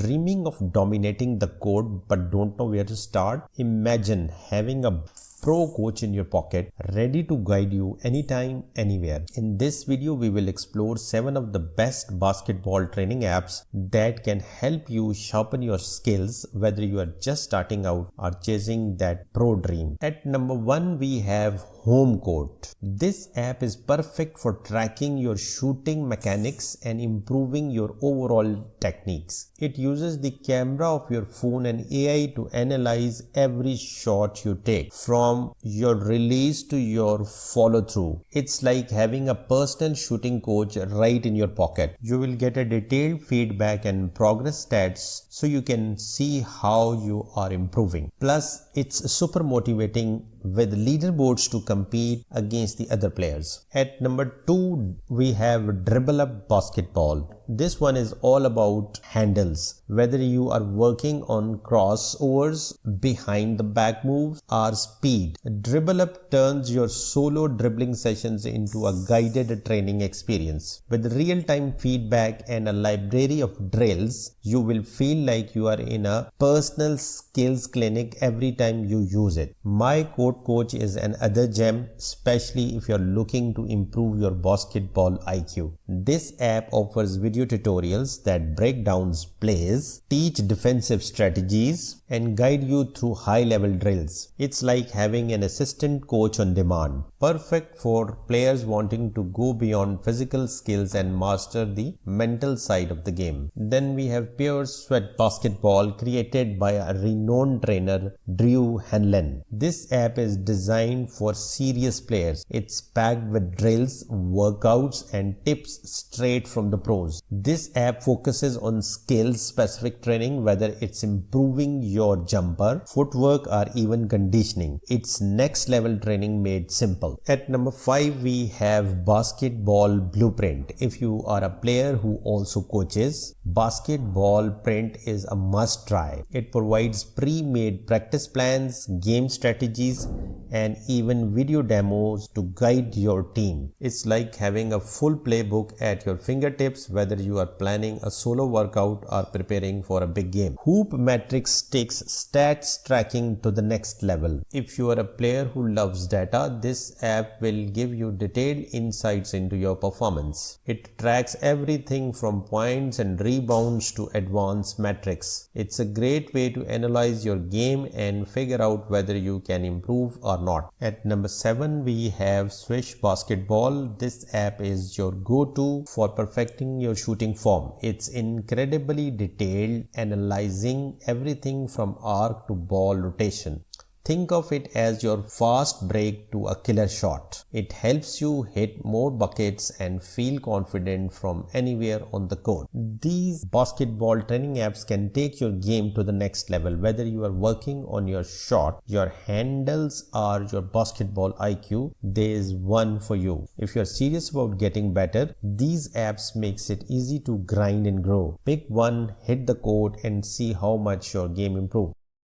dreaming of dominating the court but don't know where to start? Imagine having a pro coach in your pocket, ready to guide you anytime, anywhere. In this video, we will explore 7 of the best basketball training apps that can help you sharpen your skills, whether you are just starting out or chasing that pro dream. At number 1, we have Home Court. This app is perfect for tracking your shooting mechanics and improving your overall techniques. It uses the camera of your phone and AI to analyze every shot you take, from your release to your follow through. It's like having a personal shooting coach right in your pocket. You will get a detailed feedback and progress stats so you can see how you are improving. Plus, it's super motivating with leaderboards to compete against the other players. At number 2, we have DribbleUp Basketball. This one is all about handles. Whether you are working on crossovers, behind the back moves, or speed, DribbleUp turns your solo dribbling sessions into a guided training experience. With real-time feedback and a library of drills, you will feel like you are in a personal skills clinic every time you use it. My coach is another gem, especially if you're looking to improve your basketball IQ. This app offers video tutorials that break down plays, teach defensive strategies, and guide you through high-level drills. It's like having an assistant coach on demand, perfect for players wanting to go beyond physical skills and master the mental side of the game. Then we have Pure Sweat Basketball, created by a renowned trainer, Drew Hanlen. This app is designed for serious players. It's packed with drills, workouts, and tips straight from the pros. This app focuses on skill-specific training, whether it's improving your jumper, footwork, or even conditioning. It's next-level training made simple. At number 5, we have Basketball Blueprint. If you are a player who also coaches, Basketball Print is a must-try. It provides pre-made practice plans, game strategies, and even video demos to guide your team. It's like having a full playbook at your fingertips, whether you are planning a solo workout or preparing for a big game. Hoop Metrics takes stats tracking to the next level. If you are a player who loves data, this app will give you detailed insights into your performance. It tracks everything from points and rebounds to advanced metrics. It's a great way to analyze your game and figure out whether you can improve or not. At number 7, we have Swish Basketball. This app is your go-to for perfecting your shooting form. It's incredibly detailed, analyzing everything from arc to ball rotation. Think of it as your fast break to a killer shot. It helps you hit more buckets and feel confident from anywhere on the court. These basketball training apps can take your game to the next level, whether you are working on your shot, your handles, or your basketball IQ. There is one for you. If you are serious about getting better, these apps makes it easy to grind and grow. Pick one, hit the court, and see how much your game improves.